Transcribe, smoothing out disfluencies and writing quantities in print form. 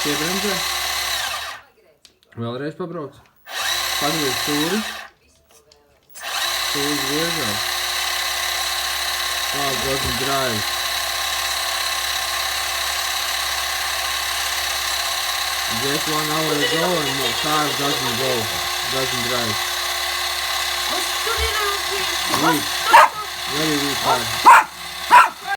Piebremzē. Vēlreiz pabrauc. Pagriez stūri. Stūri griezās. Doesn't drive. Just 1 hour ago and the car doesn't go. Doesn't drive. Weak. Very weak car.